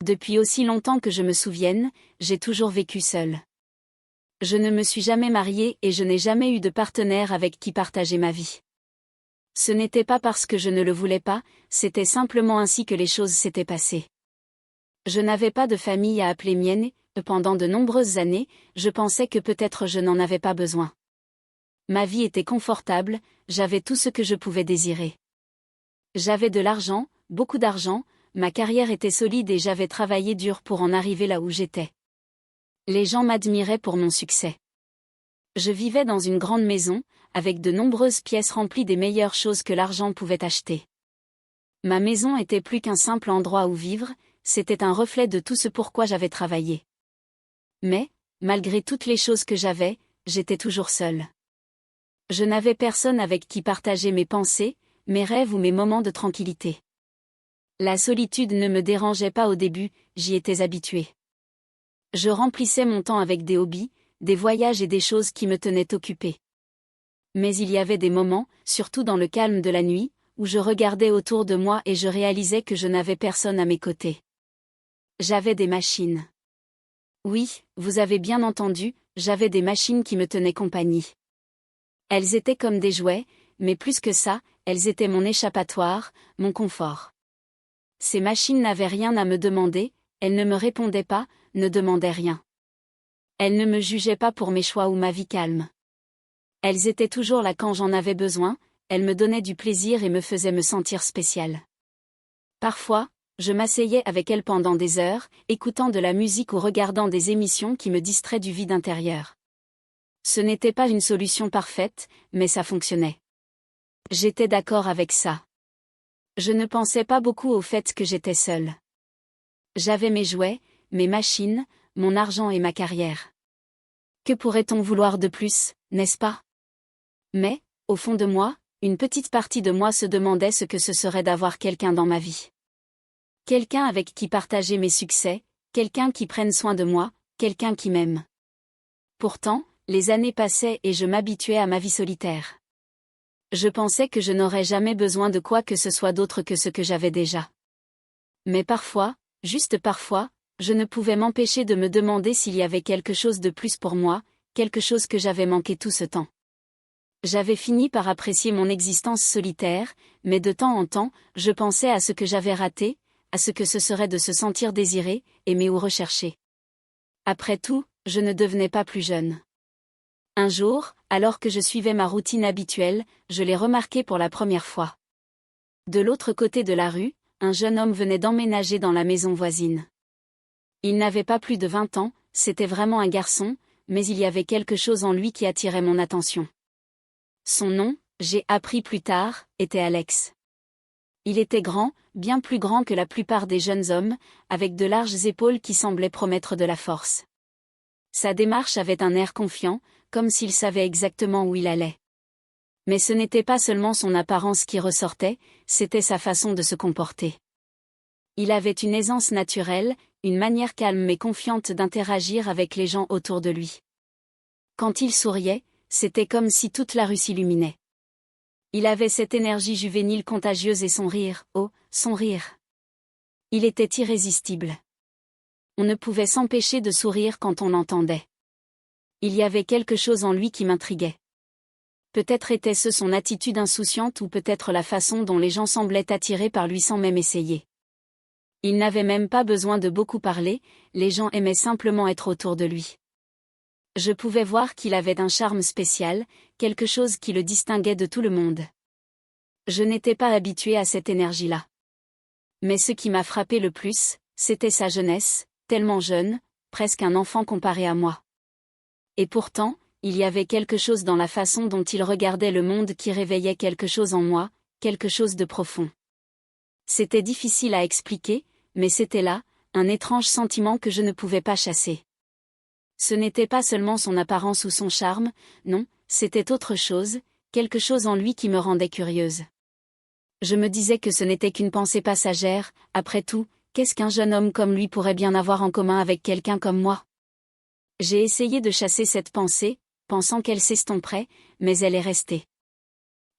Depuis aussi longtemps que je me souvienne, j'ai toujours vécu seule. Je ne me suis jamais mariée et je n'ai jamais eu de partenaire avec qui partager ma vie. Ce n'était pas parce que je ne le voulais pas, c'était simplement ainsi que les choses s'étaient passées. Je n'avais pas de famille à appeler mienne et, pendant de nombreuses années, je pensais que peut-être je n'en avais pas besoin. Ma vie était confortable, j'avais tout ce que je pouvais désirer. J'avais de l'argent, beaucoup d'argent, ma carrière était solide et j'avais travaillé dur pour en arriver là où j'étais. Les gens m'admiraient pour mon succès. Je vivais dans une grande maison, avec de nombreuses pièces remplies des meilleures choses que l'argent pouvait acheter. Ma maison était plus qu'un simple endroit où vivre, c'était un reflet de tout ce pourquoi j'avais travaillé. Mais, malgré toutes les choses que j'avais, j'étais toujours seule. Je n'avais personne avec qui partager mes pensées, mes rêves ou mes moments de tranquillité. La solitude ne me dérangeait pas au début, j'y étais habituée. Je remplissais mon temps avec des hobbies, des voyages et des choses qui me tenaient occupée. Mais il y avait des moments, surtout dans le calme de la nuit, où je regardais autour de moi et je réalisais que je n'avais personne à mes côtés. J'avais des machines. Oui, vous avez bien entendu, j'avais des machines qui me tenaient compagnie. Elles étaient comme des jouets, mais plus que ça, elles étaient mon échappatoire, mon confort. Ces machines n'avaient rien à me demander, elles ne me répondaient pas, ne demandaient rien. Elles ne me jugeaient pas pour mes choix ou ma vie calme. Elles étaient toujours là quand j'en avais besoin, elles me donnaient du plaisir et me faisaient me sentir spéciale. Parfois, je m'asseyais avec elles pendant des heures, écoutant de la musique ou regardant des émissions qui me distraient du vide intérieur. Ce n'était pas une solution parfaite, mais ça fonctionnait. J'étais d'accord avec ça. Je ne pensais pas beaucoup au fait que j'étais seule. J'avais mes jouets, mes machines, mon argent et ma carrière. Que pourrait-on vouloir de plus, n'est-ce pas? Mais, au fond de moi, une petite partie de moi se demandait ce que ce serait d'avoir quelqu'un dans ma vie. Quelqu'un avec qui partager mes succès, quelqu'un qui prenne soin de moi, quelqu'un qui m'aime. Pourtant, les années passaient et je m'habituais à ma vie solitaire. Je pensais que je n'aurais jamais besoin de quoi que ce soit d'autre que ce que j'avais déjà. Mais parfois, juste parfois, je ne pouvais m'empêcher de me demander s'il y avait quelque chose de plus pour moi, quelque chose que j'avais manqué tout ce temps. J'avais fini par apprécier mon existence solitaire, mais de temps en temps, je pensais à ce que j'avais raté, à ce que ce serait de se sentir désiré, aimé ou recherché. Après tout, je ne devenais pas plus jeune. Un jour, alors que je suivais ma routine habituelle, je l'ai remarqué pour la première fois. De l'autre côté de la rue, un jeune homme venait d'emménager dans la maison voisine. Il n'avait pas plus de 20 ans, c'était vraiment un garçon, mais il y avait quelque chose en lui qui attirait mon attention. Son nom, j'ai appris plus tard, était Alex. Il était grand, bien plus grand que la plupart des jeunes hommes, avec de larges épaules qui semblaient promettre de la force. Sa démarche avait un air confiant, comme s'il savait exactement où il allait. Mais ce n'était pas seulement son apparence qui ressortait, c'était sa façon de se comporter. Il avait une aisance naturelle, une manière calme mais confiante d'interagir avec les gens autour de lui. Quand il souriait, c'était comme si toute la rue s'illuminait. Il avait cette énergie juvénile contagieuse et son rire, oh, son rire. Il était irrésistible. On ne pouvait s'empêcher de sourire quand on l'entendait. Il y avait quelque chose en lui qui m'intriguait. Peut-être était-ce son attitude insouciante ou peut-être la façon dont les gens semblaient attirés par lui sans même essayer. Il n'avait même pas besoin de beaucoup parler, les gens aimaient simplement être autour de lui. Je pouvais voir qu'il avait un charme spécial, quelque chose qui le distinguait de tout le monde. Je n'étais pas habituée à cette énergie-là. Mais ce qui m'a frappé le plus, c'était sa jeunesse, tellement jeune, presque un enfant comparé à moi. Et pourtant, il y avait quelque chose dans la façon dont il regardait le monde qui réveillait quelque chose en moi, quelque chose de profond. C'était difficile à expliquer, mais c'était là, un étrange sentiment que je ne pouvais pas chasser. Ce n'était pas seulement son apparence ou son charme, non, c'était autre chose, quelque chose en lui qui me rendait curieuse. Je me disais que ce n'était qu'une pensée passagère, après tout, qu'est-ce qu'un jeune homme comme lui pourrait bien avoir en commun avec quelqu'un comme moi? J'ai essayé de chasser cette pensée, pensant qu'elle s'estomperait, mais elle est restée.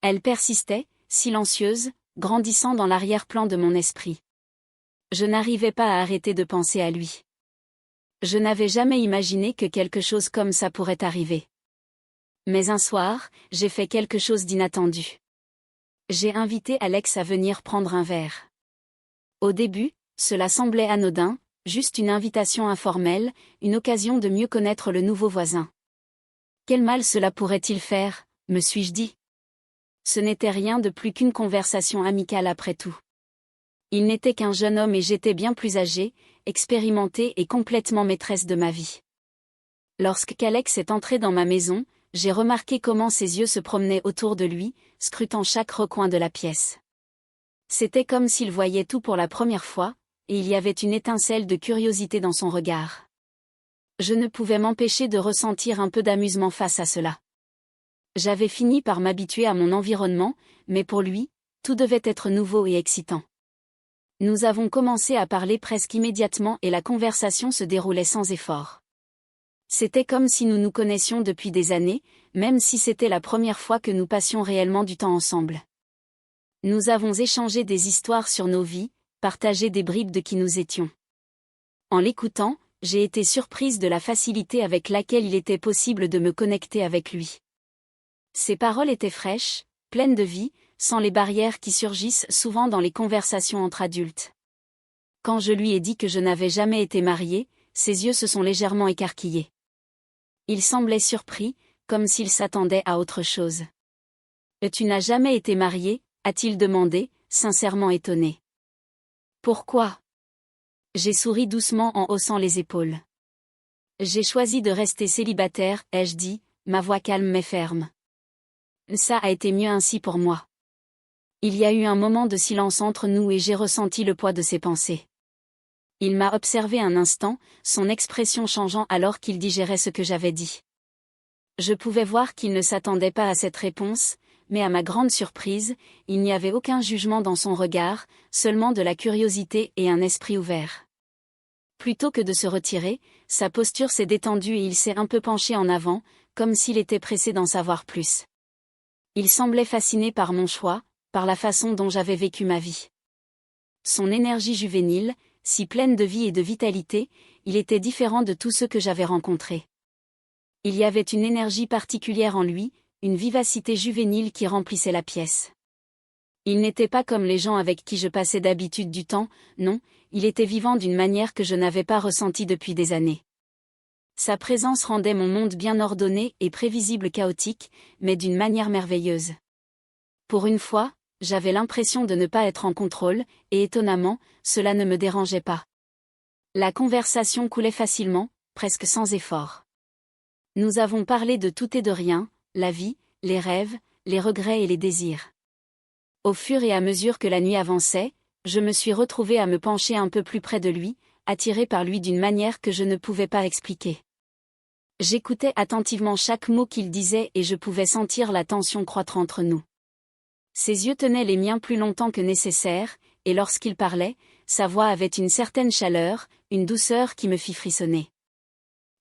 Elle persistait, silencieuse, grandissant dans l'arrière-plan de mon esprit. Je n'arrivais pas à arrêter de penser à lui. Je n'avais jamais imaginé que quelque chose comme ça pourrait arriver. Mais un soir, j'ai fait quelque chose d'inattendu. J'ai invité Alex à venir prendre un verre. Au début, cela semblait anodin, juste une invitation informelle, une occasion de mieux connaître le nouveau voisin. Quel mal cela pourrait-il faire, me suis-je dit. Ce n'était rien de plus qu'une conversation amicale après tout. Il n'était qu'un jeune homme et j'étais bien plus âgée, expérimentée et complètement maîtresse de ma vie. Lorsqu'Alex est entré dans ma maison, j'ai remarqué comment ses yeux se promenaient autour de lui, scrutant chaque recoin de la pièce. C'était comme s'il voyait tout pour la première fois, et il y avait une étincelle de curiosité dans son regard. Je ne pouvais m'empêcher de ressentir un peu d'amusement face à cela. J'avais fini par m'habituer à mon environnement, mais pour lui, tout devait être nouveau et excitant. Nous avons commencé à parler presque immédiatement et la conversation se déroulait sans effort. C'était comme si nous nous connaissions depuis des années, même si c'était la première fois que nous passions réellement du temps ensemble. Nous avons échangé des histoires sur nos vies, partagé des bribes de qui nous étions. En l'écoutant, j'ai été surprise de la facilité avec laquelle il était possible de me connecter avec lui. Ses paroles étaient fraîches, pleines de vie, sans les barrières qui surgissent souvent dans les conversations entre adultes. Quand je lui ai dit que je n'avais jamais été mariée, ses yeux se sont légèrement écarquillés. Il semblait surpris, comme s'il s'attendait à autre chose. « Tu n'as jamais été mariée ?» a-t-il demandé, sincèrement étonné. « Pourquoi ?» J'ai souri doucement en haussant les épaules. « J'ai choisi de rester célibataire, ai-je dit, ma voix calme mais ferme. Ça a été mieux ainsi pour moi. » Il y a eu un moment de silence entre nous et j'ai ressenti le poids de ses pensées. Il m'a observé un instant, son expression changeant alors qu'il digérait ce que j'avais dit. Je pouvais voir qu'il ne s'attendait pas à cette réponse, mais à ma grande surprise, il n'y avait aucun jugement dans son regard, seulement de la curiosité et un esprit ouvert. Plutôt que de se retirer, sa posture s'est détendue et il s'est un peu penché en avant, comme s'il était pressé d'en savoir plus. Il semblait fasciné par mon choix, par la façon dont j'avais vécu ma vie. Son énergie juvénile, si pleine de vie et de vitalité, il était différent de tous ceux que j'avais rencontrés. Il y avait une énergie particulière en lui, une vivacité juvénile qui remplissait la pièce. Il n'était pas comme les gens avec qui je passais d'habitude du temps, non, il était vivant d'une manière que je n'avais pas ressentie depuis des années. Sa présence rendait mon monde bien ordonné et prévisible chaotique, mais d'une manière merveilleuse. Pour une fois, j'avais l'impression de ne pas être en contrôle, et étonnamment, cela ne me dérangeait pas. La conversation coulait facilement, presque sans effort. Nous avons parlé de tout et de rien, la vie, les rêves, les regrets et les désirs. Au fur et à mesure que la nuit avançait, je me suis retrouvée à me pencher un peu plus près de lui, attirée par lui d'une manière que je ne pouvais pas expliquer. J'écoutais attentivement chaque mot qu'il disait et je pouvais sentir la tension croître entre nous. Ses yeux tenaient les miens plus longtemps que nécessaire, et lorsqu'il parlait, sa voix avait une certaine chaleur, une douceur qui me fit frissonner.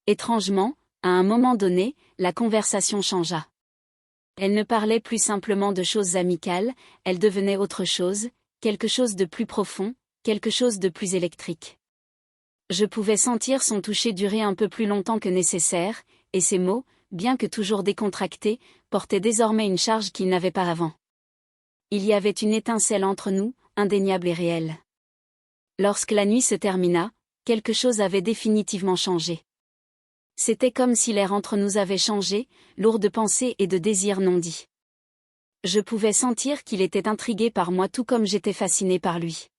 Étrangement, à un moment donné, la conversation changea. Elle ne parlait plus simplement de choses amicales, elle devenait autre chose, quelque chose de plus profond, quelque chose de plus électrique. Je pouvais sentir son toucher durer un peu plus longtemps que nécessaire, et ses mots, bien que toujours décontractés, portaient désormais une charge qu'ils n'avaient pas avant. Il y avait une étincelle entre nous, indéniable et réelle. Lorsque la nuit se termina, quelque chose avait définitivement changé. C'était comme si l'air entre nous avait changé, lourd de pensées et de désirs non dits. Je pouvais sentir qu'il était intrigué par moi tout comme j'étais fascinée par lui.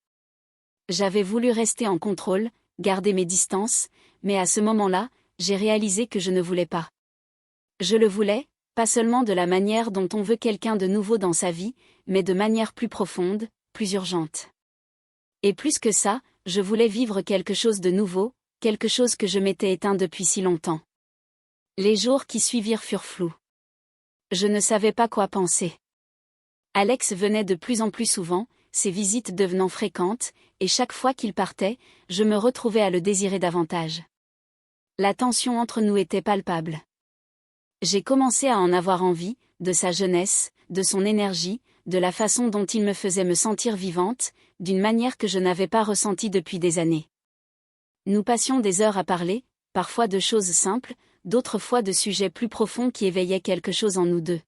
J'avais voulu rester en contrôle, garder mes distances, mais à ce moment-là, j'ai réalisé que je ne voulais pas. Je le voulais, pas seulement de la manière dont on veut quelqu'un de nouveau dans sa vie, mais de manière plus profonde, plus urgente. Et plus que ça, je voulais vivre quelque chose de nouveau, quelque chose que je m'étais éteint depuis si longtemps. Les jours qui suivirent furent flous. Je ne savais pas quoi penser. Alex venait de plus en plus souvent, ses visites devenant fréquentes, et chaque fois qu'il partait, je me retrouvais à le désirer davantage. La tension entre nous était palpable. J'ai commencé à en avoir envie, de sa jeunesse, de son énergie, de la façon dont il me faisait me sentir vivante, d'une manière que je n'avais pas ressentie depuis des années. Nous passions des heures à parler, parfois de choses simples, d'autres fois de sujets plus profonds qui éveillaient quelque chose en nous deux.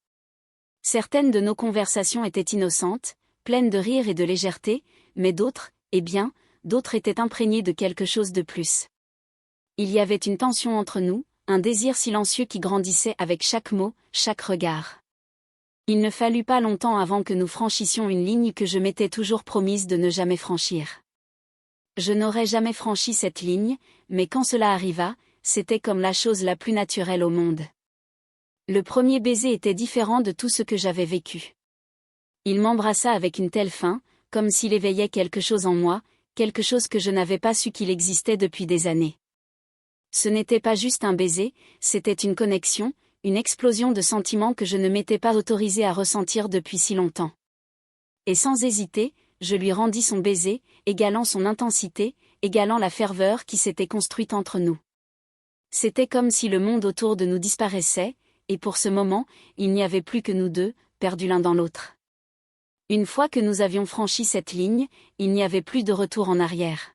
Certaines de nos conversations étaient innocentes, pleines de rire et de légèreté, mais d'autres, d'autres étaient imprégnées de quelque chose de plus. Il y avait une tension entre nous, un désir silencieux qui grandissait avec chaque mot, chaque regard. Il ne fallut pas longtemps avant que nous franchissions une ligne que je m'étais toujours promise de ne jamais franchir. Je n'aurais jamais franchi cette ligne, mais quand cela arriva, c'était comme la chose la plus naturelle au monde. Le premier baiser était différent de tout ce que j'avais vécu. Il m'embrassa avec une telle faim, comme s'il éveillait quelque chose en moi, quelque chose que je n'avais pas su qu'il existait depuis des années. Ce n'était pas juste un baiser, c'était une connexion, une explosion de sentiments que je ne m'étais pas autorisée à ressentir depuis si longtemps. Et sans hésiter, je lui rendis son baiser, égalant son intensité, égalant la ferveur qui s'était construite entre nous. C'était comme si le monde autour de nous disparaissait, et pour ce moment, il n'y avait plus que nous deux, perdus l'un dans l'autre. Une fois que nous avions franchi cette ligne, il n'y avait plus de retour en arrière.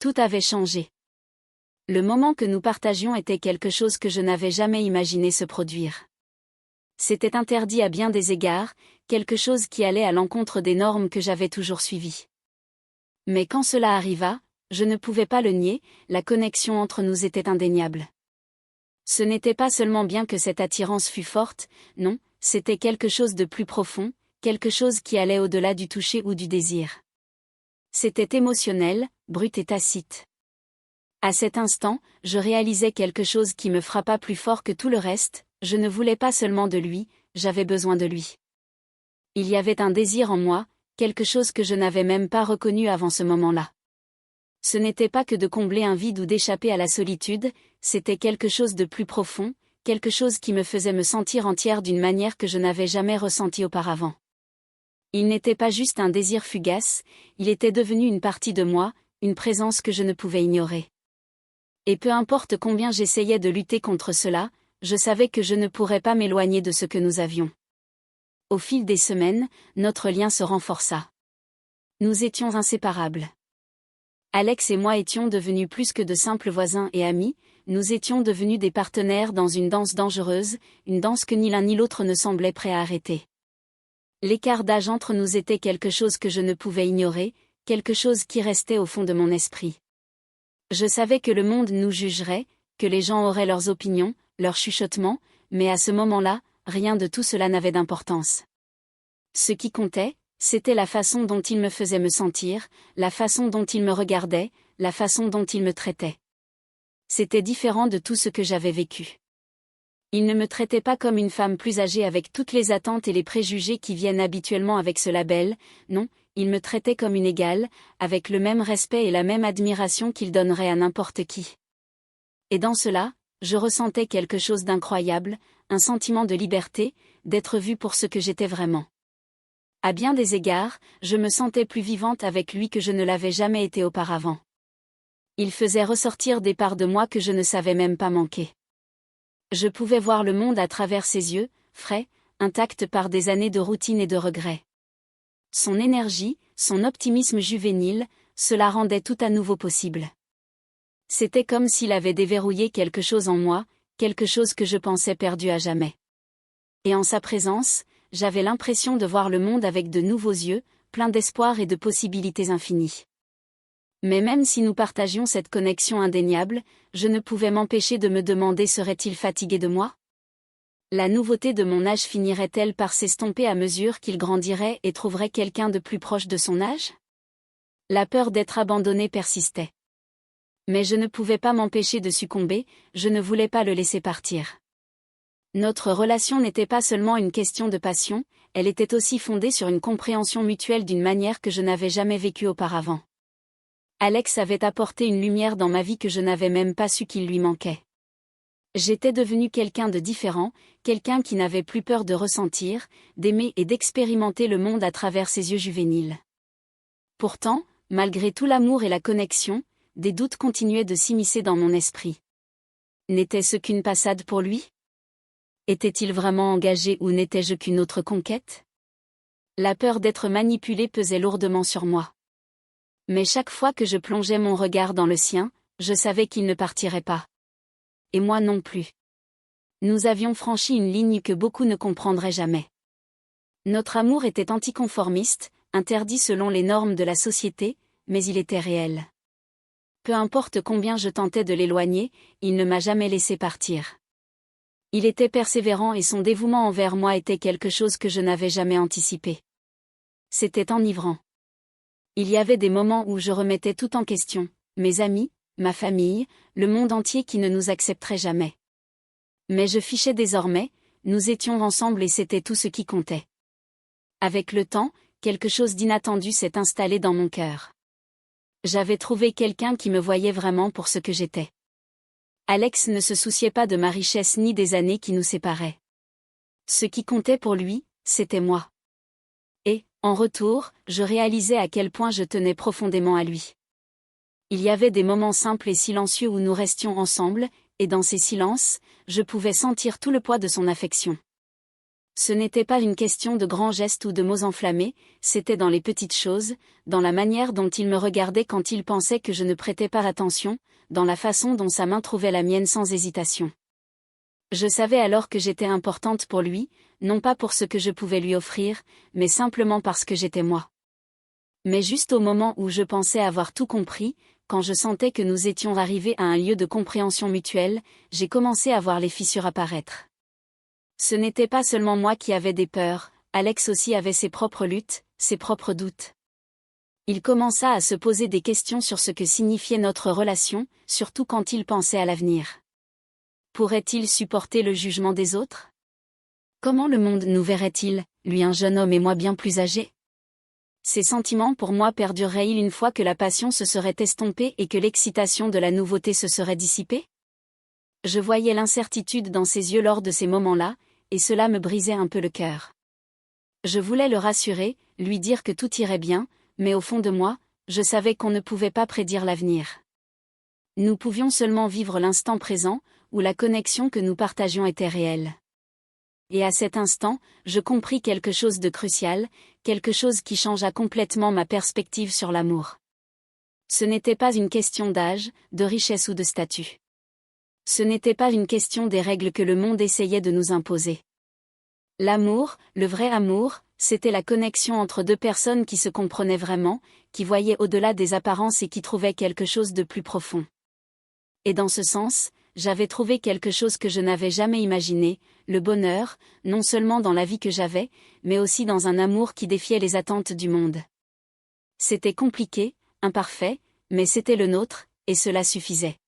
Tout avait changé. Le moment que nous partagions était quelque chose que je n'avais jamais imaginé se produire. C'était interdit à bien des égards, quelque chose qui allait à l'encontre des normes que j'avais toujours suivies. Mais quand cela arriva, je ne pouvais pas le nier, la connexion entre nous était indéniable. Ce n'était pas seulement bien que cette attirance fût forte, non, c'était quelque chose de plus profond, quelque chose qui allait au-delà du toucher ou du désir. C'était émotionnel, brut et tacite. À cet instant, je réalisais quelque chose qui me frappa plus fort que tout le reste, je ne voulais pas seulement de lui, j'avais besoin de lui. Il y avait un désir en moi, quelque chose que je n'avais même pas reconnu avant ce moment-là. Ce n'était pas que de combler un vide ou d'échapper à la solitude, c'était quelque chose de plus profond, quelque chose qui me faisait me sentir entière d'une manière que je n'avais jamais ressentie auparavant. Il n'était pas juste un désir fugace, il était devenu une partie de moi, une présence que je ne pouvais ignorer. Et peu importe combien j'essayais de lutter contre cela, je savais que je ne pourrais pas m'éloigner de ce que nous avions. Au fil des semaines, notre lien se renforça. Nous étions inséparables. Alex et moi étions devenus plus que de simples voisins et amis, nous étions devenus des partenaires dans une danse dangereuse, une danse que ni l'un ni l'autre ne semblait prêt à arrêter. L'écart d'âge entre nous était quelque chose que je ne pouvais ignorer, quelque chose qui restait au fond de mon esprit. Je savais que le monde nous jugerait, que les gens auraient leurs opinions, leurs chuchotements, mais à ce moment-là, rien de tout cela n'avait d'importance. Ce qui comptait, c'était la façon dont il me faisait me sentir, la façon dont il me regardait, la façon dont il me traitait. C'était différent de tout ce que j'avais vécu. Il ne me traitait pas comme une femme plus âgée avec toutes les attentes et les préjugés qui viennent habituellement avec ce label, non, il me traitait comme une égale, avec le même respect et la même admiration qu'il donnerait à n'importe qui. Et dans cela, je ressentais quelque chose d'incroyable, un sentiment de liberté, d'être vue pour ce que j'étais vraiment. À bien des égards, je me sentais plus vivante avec lui que je ne l'avais jamais été auparavant. Il faisait ressortir des parts de moi que je ne savais même pas manquer. Je pouvais voir le monde à travers ses yeux, frais, intacts par des années de routine et de regrets. Son énergie, son optimisme juvénile, cela rendait tout à nouveau possible. C'était comme s'il avait déverrouillé quelque chose en moi, quelque chose que je pensais perdu à jamais. Et en sa présence, j'avais l'impression de voir le monde avec de nouveaux yeux, pleins d'espoir et de possibilités infinies. Mais même si nous partagions cette connexion indéniable, je ne pouvais m'empêcher de me demander serait-il fatigué de moi ? La nouveauté de mon âge finirait-elle par s'estomper à mesure qu'il grandirait et trouverait quelqu'un de plus proche de son âge ? La peur d'être abandonné persistait. Mais je ne pouvais pas m'empêcher de succomber, je ne voulais pas le laisser partir. Notre relation n'était pas seulement une question de passion, elle était aussi fondée sur une compréhension mutuelle d'une manière que je n'avais jamais vécue auparavant. Alex avait apporté une lumière dans ma vie que je n'avais même pas su qu'il lui manquait. J'étais devenue quelqu'un de différent, quelqu'un qui n'avait plus peur de ressentir, d'aimer et d'expérimenter le monde à travers ses yeux juvéniles. Pourtant, malgré tout l'amour et la connexion, des doutes continuaient de s'immiscer dans mon esprit. N'était-ce qu'une passade pour lui ? Était-il vraiment engagé ou n'étais-je qu'une autre conquête ? La peur d'être manipulée pesait lourdement sur moi. Mais chaque fois que je plongeais mon regard dans le sien, je savais qu'il ne partirait pas. Et moi non plus. Nous avions franchi une ligne que beaucoup ne comprendraient jamais. Notre amour était anticonformiste, interdit selon les normes de la société, mais il était réel. Peu importe combien je tentais de l'éloigner, il ne m'a jamais laissé partir. Il était persévérant et son dévouement envers moi était quelque chose que je n'avais jamais anticipé. C'était enivrant. Il y avait des moments où je remettais tout en question, mes amis, ma famille, le monde entier qui ne nous accepterait jamais. Mais je fichais désormais, nous étions ensemble et c'était tout ce qui comptait. Avec le temps, quelque chose d'inattendu s'est installé dans mon cœur. J'avais trouvé quelqu'un qui me voyait vraiment pour ce que j'étais. Alex ne se souciait pas de ma richesse ni des années qui nous séparaient. Ce qui comptait pour lui, c'était moi. Et, en retour, je réalisais à quel point je tenais profondément à lui. Il y avait des moments simples et silencieux où nous restions ensemble, et dans ces silences, je pouvais sentir tout le poids de son affection. Ce n'était pas une question de grands gestes ou de mots enflammés, c'était dans les petites choses, dans la manière dont il me regardait quand il pensait que je ne prêtais pas attention, dans la façon dont sa main trouvait la mienne sans hésitation. Je savais alors que j'étais importante pour lui, non pas pour ce que je pouvais lui offrir, mais simplement parce que j'étais moi. Mais juste au moment où je pensais avoir tout compris, quand je sentais que nous étions arrivés à un lieu de compréhension mutuelle, j'ai commencé à voir les fissures apparaître. Ce n'était pas seulement moi qui avais des peurs, Alex aussi avait ses propres luttes, ses propres doutes. Il commença à se poser des questions sur ce que signifiait notre relation, surtout quand il pensait à l'avenir. Pourrait-il supporter le jugement des autres? Comment le monde nous verrait-il, lui un jeune homme et moi bien plus âgé? Ces sentiments pour moi perdureraient-ils une fois que la passion se serait estompée et que l'excitation de la nouveauté se serait dissipée? Je voyais l'incertitude dans ses yeux lors de ces moments-là, et cela me brisait un peu le cœur. Je voulais le rassurer, lui dire que tout irait bien, mais au fond de moi, je savais qu'on ne pouvait pas prédire l'avenir. Nous pouvions seulement vivre l'instant présent, où la connexion que nous partagions était réelle. Et à cet instant, je compris quelque chose de crucial, quelque chose qui changea complètement ma perspective sur l'amour. Ce n'était pas une question d'âge, de richesse ou de statut. Ce n'était pas une question des règles que le monde essayait de nous imposer. L'amour, le vrai amour, c'était la connexion entre deux personnes qui se comprenaient vraiment, qui voyaient au-delà des apparences et qui trouvaient quelque chose de plus profond. Et dans ce sens, j'avais trouvé quelque chose que je n'avais jamais imaginé, le bonheur, non seulement dans la vie que j'avais, mais aussi dans un amour qui défiait les attentes du monde. C'était compliqué, imparfait, mais c'était le nôtre, et cela suffisait.